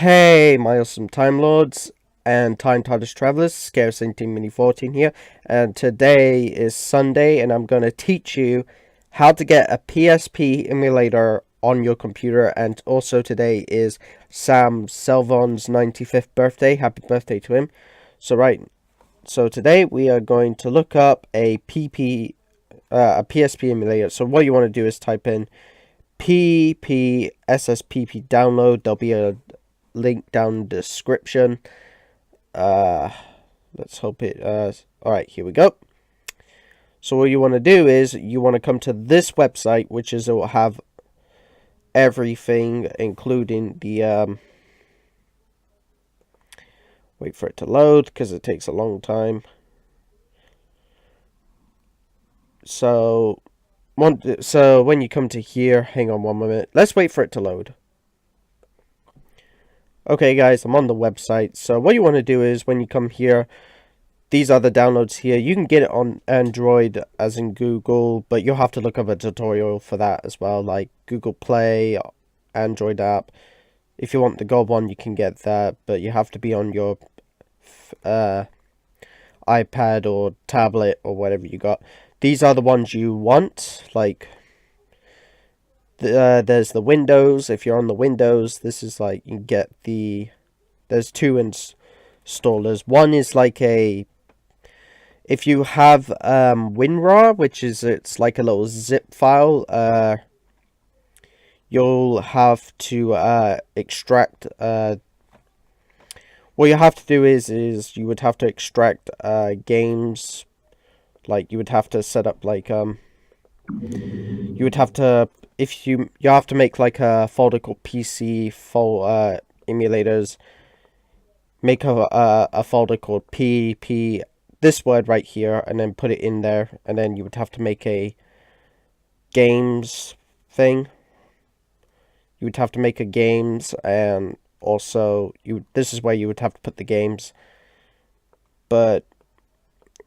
Hey, my awesome Time Lords and Time TARDIS Travelers, Scare17 Mini 14 here, and today is Sunday, and I'm going to teach you how to get a PSP emulator on your computer, and also today is Sam Selvon's 95th birthday. Happy birthday to him. So today we are going to look up a PSP emulator. So what you want to do is type in PPSSPP download. There'll be a link down in the description. Let's hope it alright, here we go. So what you want to do is you want to come to this website, which is, it will have everything, including the wait for it to load because it takes a long time. So when you come to here, hang on one minute, let's wait for it to load. Okay guys, I'm on the website. So what you want to do is when you come here, these are the downloads here. You can get it on Android as in Google, but you'll have to look up a tutorial for that as well, like Google Play, Android app. If you want the gold one, you can get that, but you have to be on your iPad or tablet or whatever you got. These are the ones you want, like there's the Windows. If you're on the Windows, this is like, you get there's two installers. One is like if you have WinRAR, which is, it's like a little zip file, you'll have to extract what you have to do is you would have to extract games. Like you would have to set up like you would have to, if you have to make like a folder called PC emulators. Make a folder called PP, this word right here, and then put it in there, and then you would have to make a games thing. You would have to make a games, and also this is where you would have to put the games. But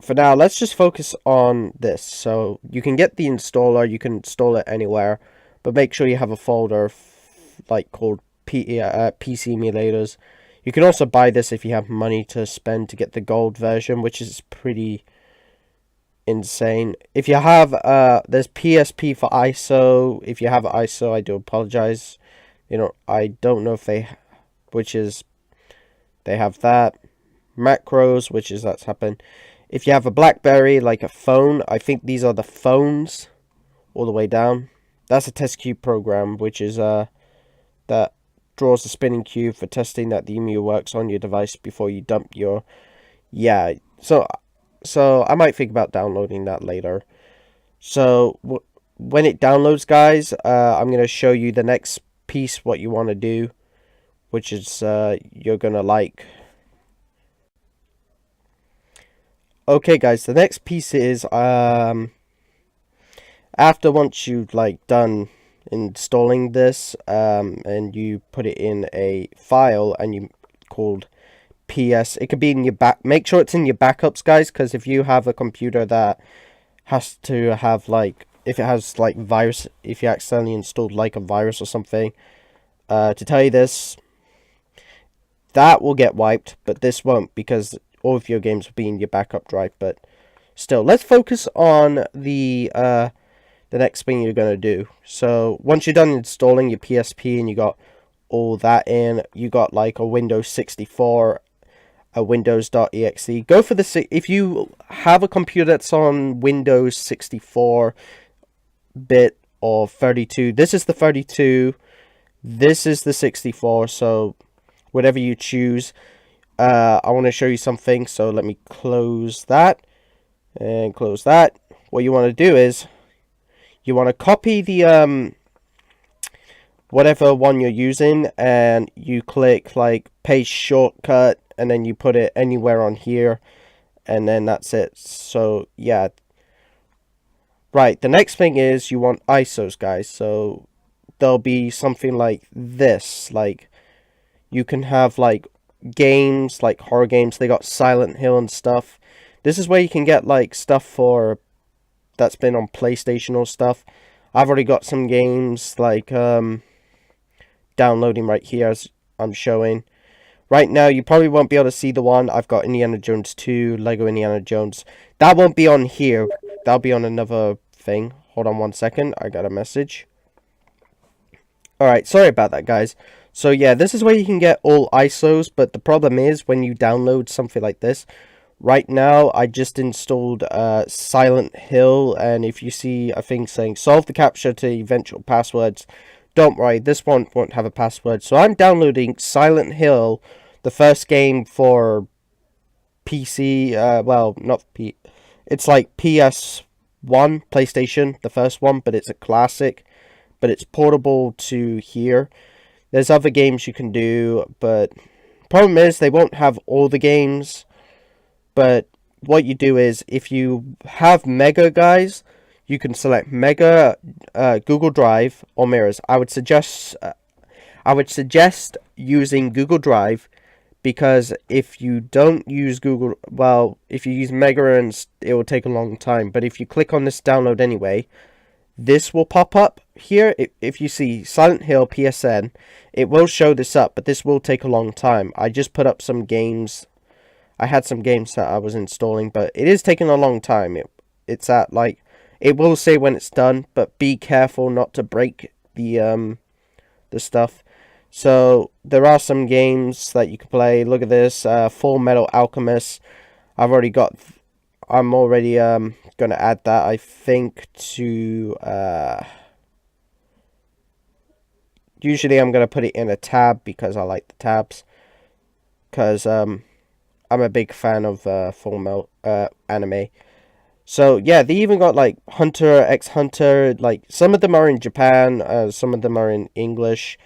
for now, let's just focus on this. So you can get the installer, you can install it anywhere, but make sure you have a folder like called PC emulators. You can also buy this if you have money to spend to get the gold version, which is pretty insane. If you have there's PSP for ISO. If you have ISO, I do apologize. I don't know if they have that. Macros, which is that's happened. If you have a BlackBerry, like a phone, I think these are the phones all the way down. That's a test cube program, which is that draws the spinning cube for testing that the EMU works on your device before you dump your... Yeah, so I might think about downloading that later. So when it downloads, guys, I'm going to show you the next piece, what you want to do, which is you're going to like... Okay guys, the next piece is after once you've like done installing this and you put it in a file and you called it could be in your make sure it's in your backups, guys, because if you have a computer that has to have like, if it has like virus, if you accidentally installed like a virus or something, to tell you this, that will get wiped, but this won't, because all of your games will be in your backup drive. But still, let's focus on the next thing you're going to do. So once you're done installing your PSP and you got all that in, you got like a Windows 64, a Windows.exe. Go for the, if you have a computer that's on Windows 64-bit or 32, this is the 32, this is the 64, so whatever you choose. I want to show you something, so let me close that and close that. What you want to do is you want to copy the whatever one you're using, and you click like paste shortcut, and then you put it anywhere on here, and then that's it. So yeah, right, the next thing is you want ISOs, guys. So there'll be something like this, like you can have like games, like horror games. They got Silent Hill and stuff. This is where you can get like stuff for that's been on PlayStation or stuff. I've already got some games like downloading right here. I'm showing. Right now, you probably won't be able to see the one. I've got Indiana Jones 2, Lego Indiana Jones. That won't be on here. That'll be on another thing. Hold on 1 second. I got a message. Alright, sorry about that, guys. So, yeah, this is where you can get all ISOs. But the problem is, when you download something like this, right now, I just installed Silent Hill. And if you see a thing saying, solve the captcha to eventual passwords, don't worry, this one won't have a password. So I'm downloading Silent Hill, the first game for PC, well, not P, it's like PS1, PlayStation, the first one, but it's a classic, but it's portable to here. There's other games you can do, but problem is they won't have all the games, but what you do is, if you have Mega, guys, you can select Mega, Google Drive, or Mirrors. I would suggest using Google Drive, because if you don't use Google, well, if you use Mega, and it will take a long time. But if you click on this download anyway, this will pop up here. If you see Silent Hill PSN, it will show this up, but this will take a long time. I just put up some games. I had some games that I was installing, but it is taking a long time. It's at like, it will say when it's done, but be careful not to break the stuff. So there are some games that you can play. Look at this, Full Metal Alchemist. I'm already gonna add that, I think, to usually I'm gonna put it in a tab because I like the tabs, because I'm a big fan of Full Metal anime. So, yeah, they even got, like, Hunter x Hunter. Like, some of them are in Japan, some of them are in English.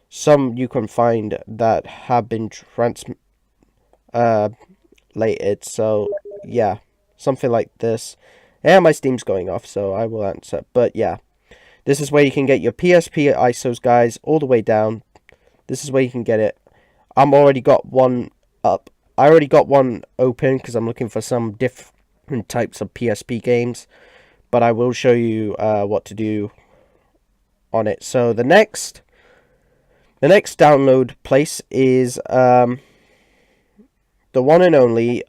Some you can find that have been translated. So, yeah, something like this. And my Steam's going off, so I will answer. But, yeah, this is where you can get your PSP ISOs, guys, all the way down. This is where you can get it. I'm already got one up. I already got one open because I'm looking for some different types of PSP games, but I will show you what to do on it. So the next download place is the one and only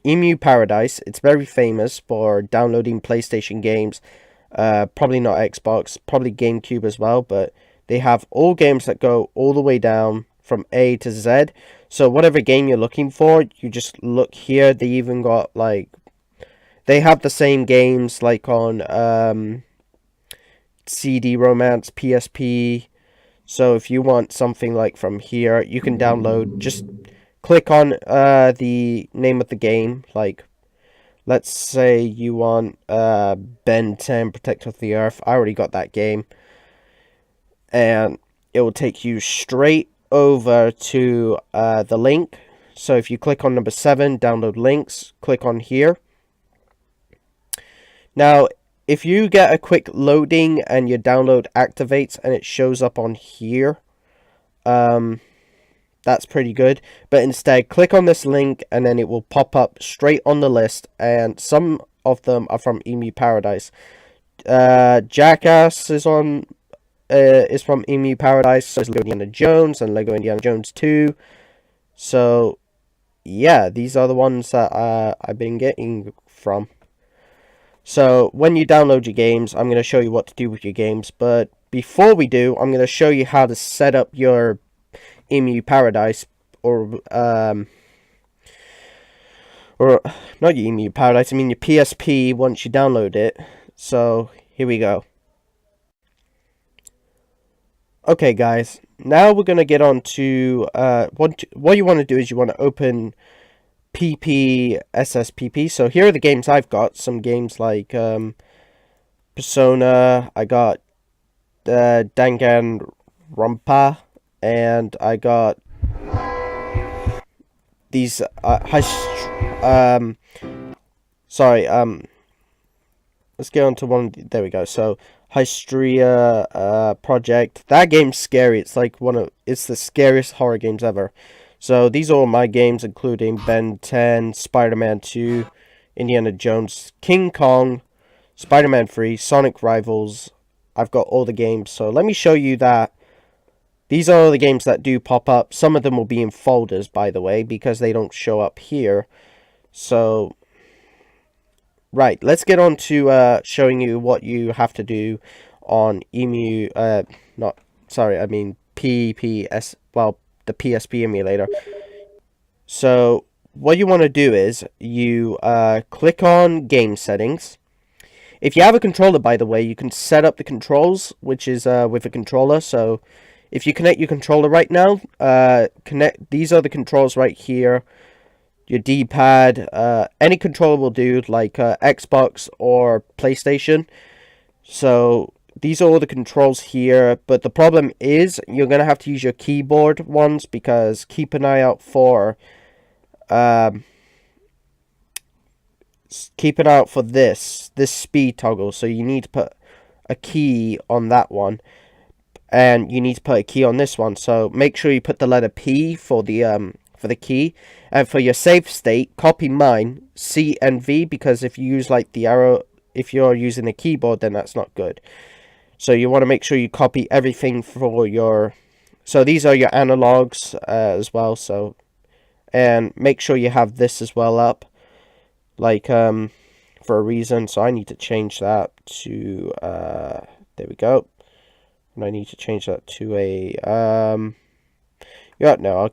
Emu Paradise. It's very famous for downloading PlayStation games, probably not Xbox, probably GameCube as well, but they have all games that go all the way down from A to Z. So whatever game you're looking for, you just look here. They even got, like, they have the same games like on CD Romance, PSP. So if you want something like from here, you can download. Just click on the name of the game. Like, let's say you want Ben 10, Protector of the Earth. I already got that game. And it will take you straight over to the link. So if you click on number 7, download links, click on here. Now, if you get a quick loading and your download activates and it shows up on here, that's pretty good. But instead, click on this link and then it will pop up straight on the list. And some of them are from Emu Paradise. Jackass is from Emu Paradise. So is Lego Indiana Jones and Lego Indiana Jones 2. So, yeah, these are the ones that I've been getting from. So, when you download your games, I'm going to show you what to do with your games. But before we do, I'm going to show you how to set up your Emu Paradise. Or not your Emu Paradise, I mean your PSP once you download it. So, here we go. Okay, guys, now we're going to get on to, what you want to do is you want to open PPSSPP. So here are the games I've got. Some games like Persona, I got Danganronpa, and I got these, let's get on to one, there we go. So, Hystria Project. That game's scary. It's like it's the scariest horror games ever. So these are all my games, including Ben 10, Spider-Man 2, Indiana Jones, King Kong, Spider-Man 3, Sonic Rivals. I've got all the games. So let me show you that These are all the games that do pop up. Some of them will be in folders, by the way, because they don't show up here. So, right, let's get on to showing you what you have to do on PPS, well, the PSP emulator. So, what you want to do is you click on game settings. If you have a controller, by the way, you can set up the controls, which is with a controller. So, if you connect your controller right now, these are the controls right here. Your D-pad, any controller will do, like Xbox or PlayStation. So these are all the controls here, but the problem is you're going to have to use your keyboard ones, because keep an eye out for this speed toggle. So you need to put a key on that one, and you need to put a key on this one. So make sure you put the letter P for the key, and for your save state, copy mine C and V, because if you use like the arrow, if you're using the keyboard, then that's not good. So you want to make sure you copy everything for your. So these are your analogs as well. So, and make sure you have this as well up, like for a reason. So I need to change that to there we go, and I need to change that to a yeah, no,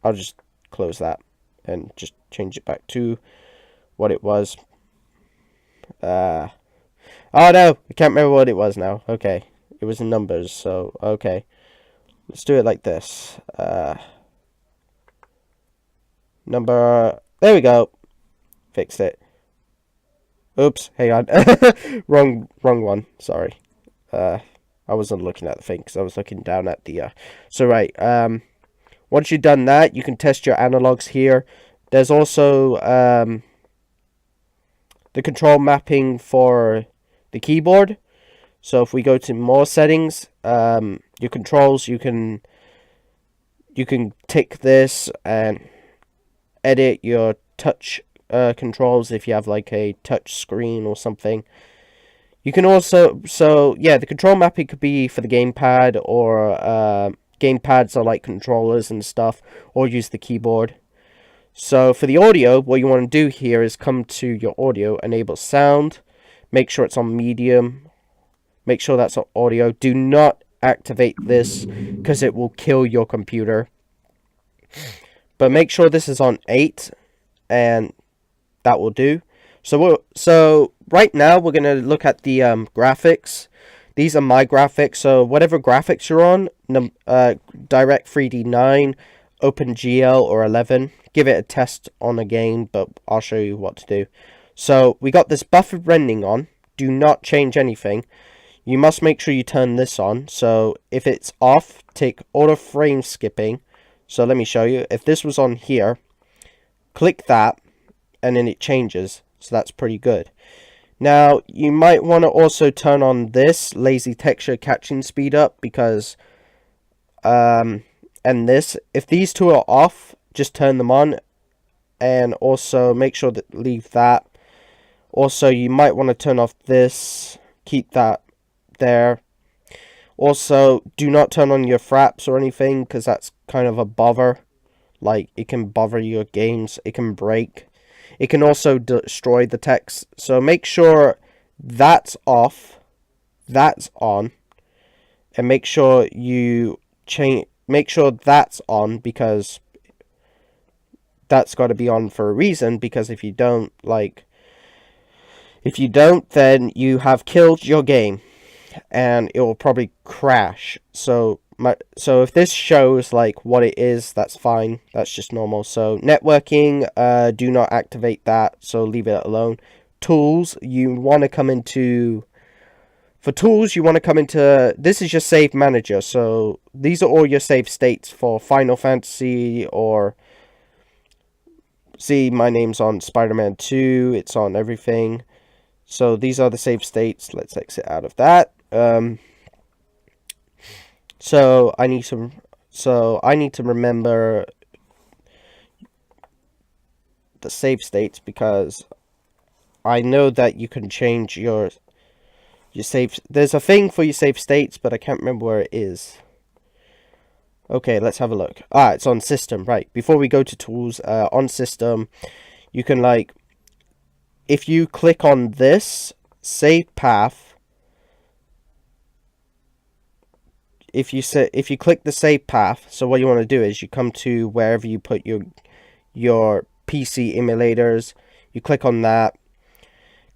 I'll just close that and just change it back to what it was. Oh no, I can't remember what it was now. Okay, it was in numbers, so okay. Let's do it like this. Number, there we go. Fixed it. Oops, hang on. wrong one, sorry. I wasn't looking at the thing, because I was looking down at the, so right, once you've done that, you can test your analogs here. There's also the control mapping for the keyboard. So if we go to more settings, your controls, you can tick this and edit your touch controls if you have like a touch screen or something. You can also, so yeah, the control mapping could be for the gamepad, or gamepads are like controllers and stuff, or use the keyboard. So for the audio, what you want to do here is come to your audio, enable sound, make sure it's on medium, make sure that's on audio. Do not activate this, because it will kill your computer. But make sure this is on 8, and that will do. So right now we're going to look at the graphics. These are my graphics, so whatever graphics you're on, Direct 3D 9, OpenGL, or 11, give it a test on a game, but I'll show you what to do. So we got this buffered rendering on. Do not change anything. You must make sure you turn this on. So if it's off, take auto frame skipping. So let me show you. If this was on here, click that, and then it changes. So that's pretty good. Now, you might want to also turn on this lazy texture catching speed up, because and this, if these two are off, just turn them on, and also make sure that leave that. Also, you might want to turn off this, keep that there. Also, do not turn on your fraps or anything, because that's kind of a bother. Like, it can bother your games, it can break. It can also destroy the text. So make sure that's off, that's on, and make sure you make sure that's on, because that's got to be on for a reason. Because if you don't, then you have killed your game, and it will probably crash. So if this shows like what it is, that's fine. That's just normal. So networking, do not activate that. So leave it alone. Tools, you want to come into. For tools, you want to come into. This is your save manager. So these are all your save states for Final Fantasy, or. See, my name's on Spider-Man 2. It's on everything. So these are the save states. Let's exit out of that. So I need to remember the save states, because I know that you can change your save. There's a thing for your save states, but I can't remember where it is. Okay, let's have a look. Ah, it's on system, right. Before we go to tools, on system, you can like, if you click on this, save path, if you click the save path, so what you want to do is you come to wherever you put your PC emulators, you click on that,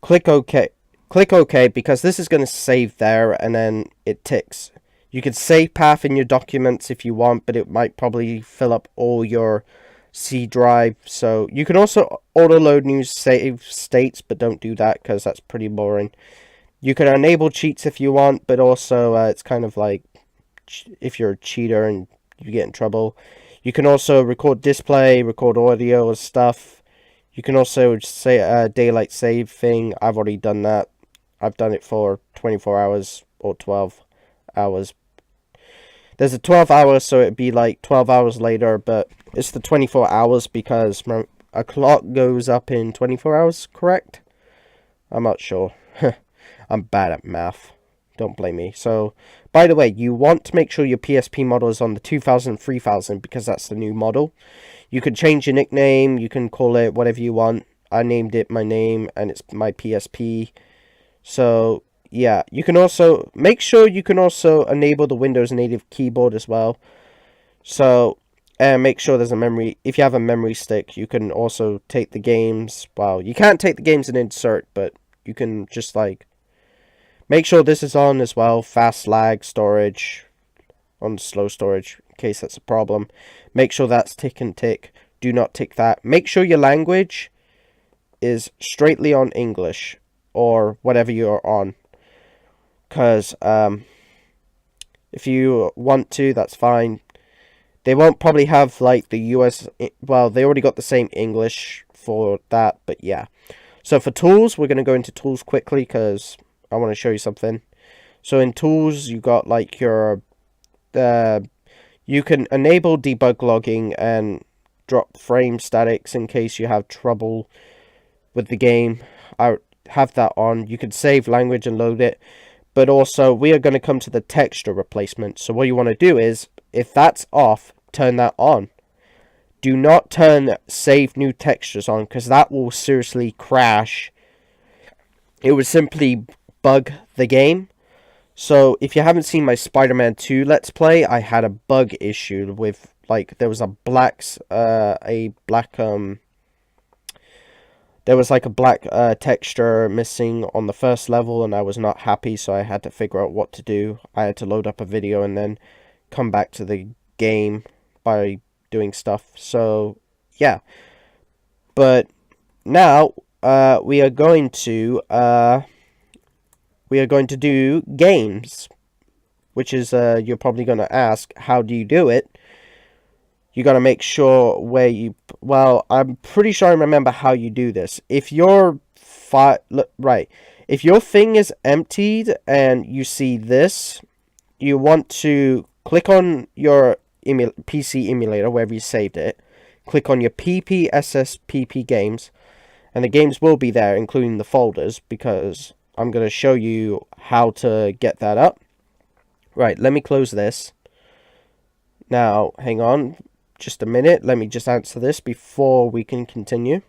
click OK because this is going to save there and then it ticks. You can save path in your documents if you want, but it might probably fill up all your C drive. So you can also auto load new save states, but don't do that because that's pretty boring. You can enable cheats if you want, but also it's kind of like if you're a cheater and you get in trouble. You can also record display, record audio and stuff. You can also say a daylight save thing. I've already done that. I've done it for 24 hours or 12 hours. There's a 12 hours, so it'd be like 12 hours later, but it's the 24 hours because a clock goes up in 24 hours, correct? I'm not sure. I'm bad at math. Don't blame me. So, by the way, you want to make sure your PSP model is on the 2000, 3000 because that's the new model. You can change your nickname. You can call it whatever you want. I named it my name, and it's my PSP. So, yeah. You can also make sure you can also enable the Windows native keyboard as well. So, and make sure there's a memory. If you have a memory stick, you can also take the games. Well, you can't take the games and insert, but you can just like make sure this is on as well. Fast lag storage on slow storage in case that's a problem. Make sure that's tick and tick. Do not tick that. Make sure your language is straightly on English or whatever you're on. Because if you want to, that's fine. They won't probably have like the US. Well, they already got the same English for that, but yeah. So for tools, we're going to go into tools quickly because I want to show you something. So in tools, you got like your, you can enable debug logging and drop frame statics in case you have trouble with the game. I have that on. You can save language and load it. But also, we are going to come to the texture replacement. So what you want to do is, if that's off, turn that on. Do not turn save new textures on because that will seriously crash. It would simply bug the game. So if you haven't seen my Spider-Man 2 Let's Play, I had a bug issue with like there was a black there was like a black texture missing on the first level, and I was not happy, so I had to figure out what to do. I had to load up a video and then come back to the game by doing stuff. So yeah, but now we are going to do games, which is you're probably going to ask, how do you do it? You got to make sure where you, well, I'm pretty sure I remember how you do this. If your if your thing is emptied and you see this, you want to click on your PC emulator wherever you saved it. Click on your PPSSPP games, and the games will be there, including the folders, because I'm going to show you how to get that up. Right, let me close this. Now, hang on just a minute. Let me just answer this before we can continue.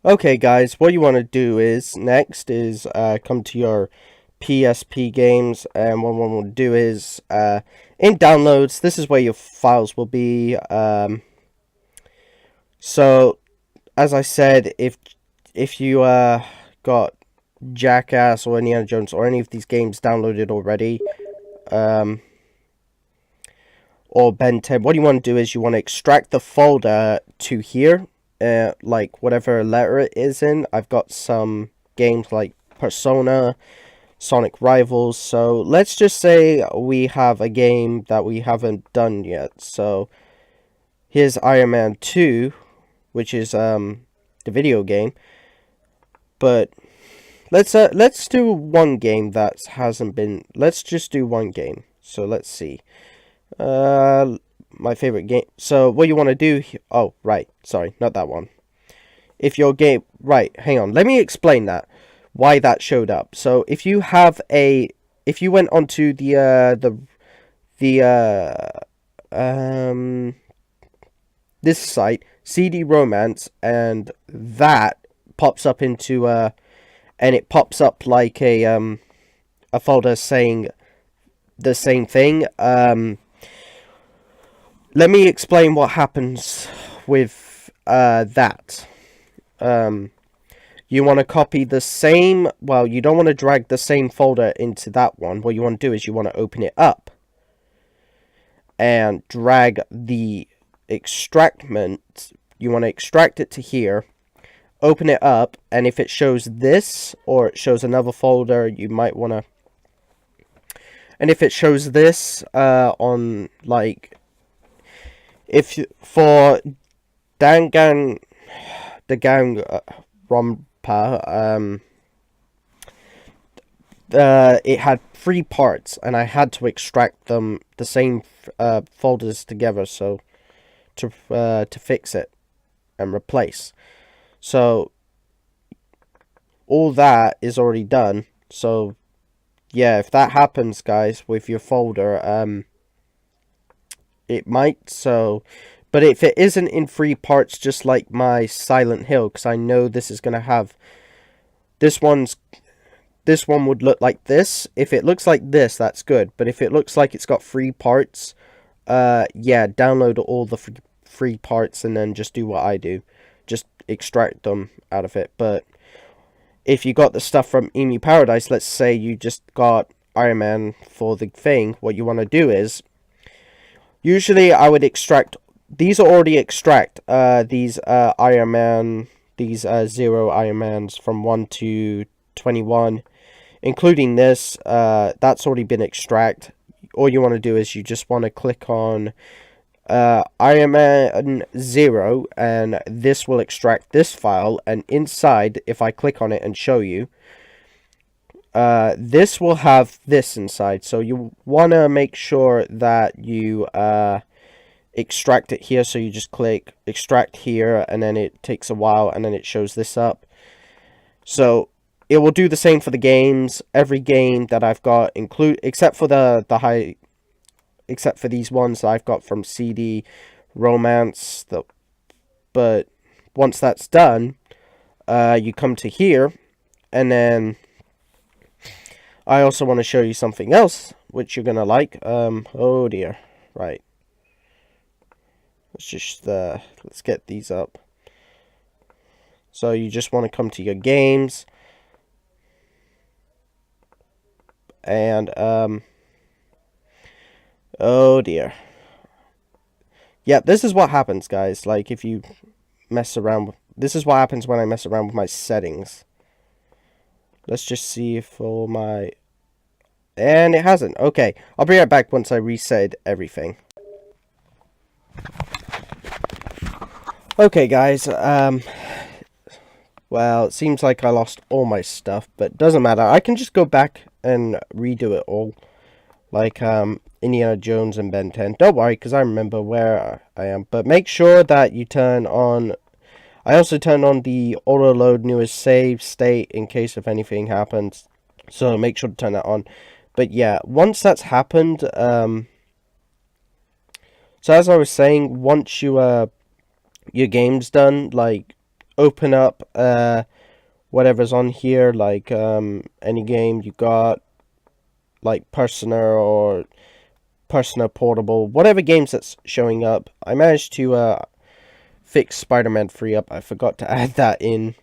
Okay, guys, what you want to do is, next is come to your PSP games, and what one will do is, in downloads, this is where your files will be. So, as I said, if you got Jackass or Indiana Jones or any of these games downloaded already, or Ben 10, what you want to do is you want to extract the folder to here, like whatever letter it is in. I've got some games like Persona, Sonic Rivals, so let's just say we have a game that we haven't done yet. So here's Iron Man 2, which is the video game, but let's do one game that hasn't been. Let's just do one game. So let's see. My favorite game. So what you want to do? Oh, right. Sorry, not that one. If your game, right? Hang on. Let me explain that. Why that showed up. So if you have if you went onto the the this site, CD Romance, and that pops up into and it pops up like a folder saying the same thing. Let me explain what happens with that. You want to copy the same, well, you don't want to drag the same folder into that one. What you want to do is you want to open it up and drag the extractment. You want to extract it to here, open it up, and if it shows this or it shows another folder, you might want to, and if it shows this on, like, if for Dangan the gang Rompa, it had 3 parts, and I had to extract them the same folders together, so to fix it and replace. So all that is already done. So yeah, if that happens, guys, with your folder, it might. So, but if it isn't in 3 parts, just like my Silent Hill, because I know this is gonna have this one would look like this. If it looks like this, that's good. But if it looks like it's got 3 parts, yeah, download all the 3 parts and then just do what I do. Just extract them out of it. But if you got the stuff from Emu Paradise, let's say you just got Iron Man for the thing, what you want to do is, usually I would extract, these are already these Iron Man, these 0 Iron Mans from 1 to 21, including this, that's already been extracted. All you want to do is you just want to click on Iron Man 0, and this will extract this file, and inside, if I click on it and show you, this will have this inside. So you want to make sure that you extract it here. So you just click extract here, and then it takes a while, and then it shows this up. So it will do the same for the games. Every game that I've got, except for except for these ones that I've got from CD Romance. But once that's done, you come to here, and then I also want to show you something else which you're gonna like. Oh dear, right. Let's get these up. So you just want to come to your games, and oh dear. Yeah, this is what happens, guys. Like, if you mess around, this is what happens when I mess around with my settings. Let's just see if all my, and it hasn't. Okay, I'll be right back once I reset everything. Okay, guys, well, it seems like I lost all my stuff, but doesn't matter. I can just go back and redo it all, like Indiana Jones and Ben 10. Don't worry, because I remember where I am. But make sure that you turn on, I also turn on the auto load newest save state in case if anything happens. So make sure to turn that on. But yeah, once that's happened, so as I was saying, once you your game's done, like, open up whatever's on here, like any game you got, like Persona or Persona Portable, whatever games that's showing up. I managed to fix Spider-Man 3 up. I forgot to add that in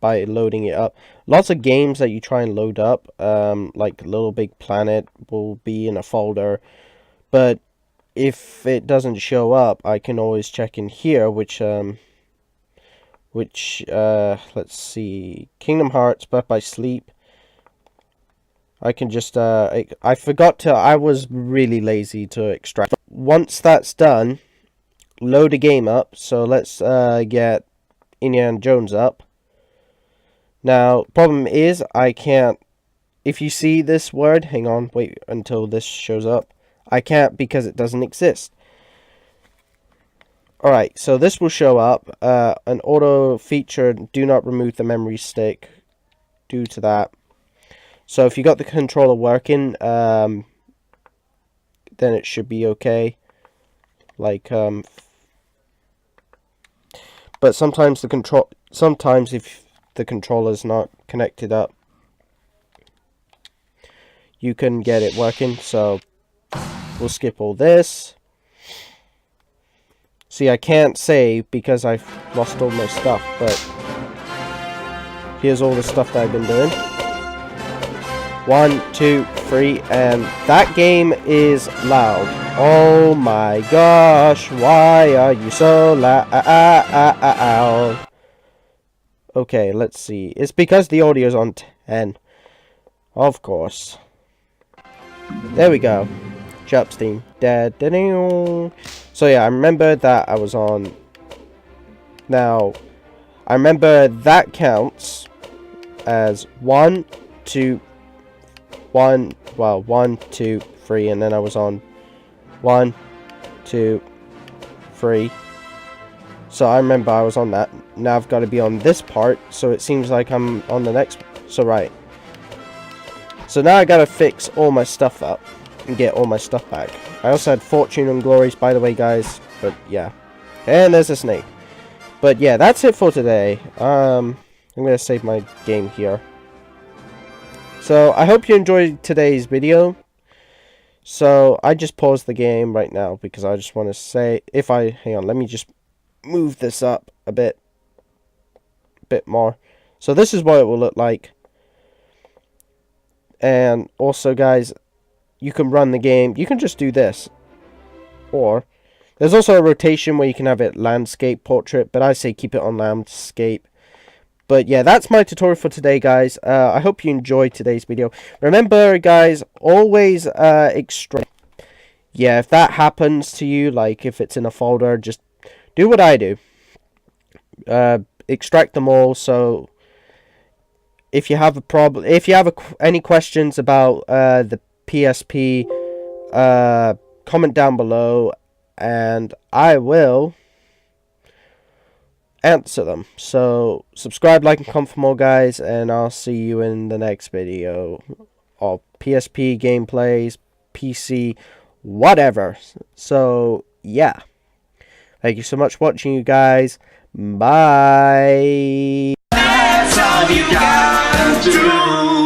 by loading it up. Lots of games that you try and load up, like Little Big Planet, will be in a folder, but if it doesn't show up, I can always check in here, which let's see, Kingdom Hearts, Birth by Sleep. I can just, I forgot to, I was really lazy to extract. Once that's done, load a game up. So let's get Indiana Jones up. Now, problem is, I can't, if you see this word, hang on, wait until this shows up. I can't because it doesn't exist. Alright, so this will show up. An auto feature, do not remove the memory stick due to that. So if you got the controller working, then it should be okay. Like, but sometimes if the controller's not connected up, you can get it working. So we'll skip all this. See, I can't save because I've lost all my stuff, but here's all the stuff that I've been doing. 1, 2, 3, and that game is loud. Oh my gosh, why are you so loud? Okay, let's see. It's because the audio's on 10. Of course. There we go. Sharp's theme. So yeah, I remember that I was on. Now, I remember that counts as 1, 2, 1, 2, 3, and then I was on 1, 2, 3. So I remember I was on that. Now I've got to be on this part, so it seems like I'm on the next. So right. So now I gotta fix all my stuff up and get all my stuff back. I also had Fortune and Glories, by the way, guys. But yeah. And there's a snake. But yeah, that's it for today. I'm gonna save my game here. So I hope you enjoyed today's video. So I just paused the game right now because I just want to say, hang on, let me just move this up a bit more. So this is what it will look like. And also, guys, you can run the game. You can just do this, or there's also a rotation where you can have it landscape, portrait, but I say keep it on landscape. But yeah, that's my tutorial for today, guys. I hope you enjoyed today's video. Remember, guys, always extract. Yeah, if that happens to you, like if it's in a folder, just do what I do. Extract them all. So if you have a problem, if you have any questions about the PSP, comment down below, and I will answer them. So subscribe, like, and comment for more, guys, and I'll see you in the next video of PSP gameplays, PC, whatever. So yeah, thank you so much for watching, you guys. Bye. That's all you gotta do.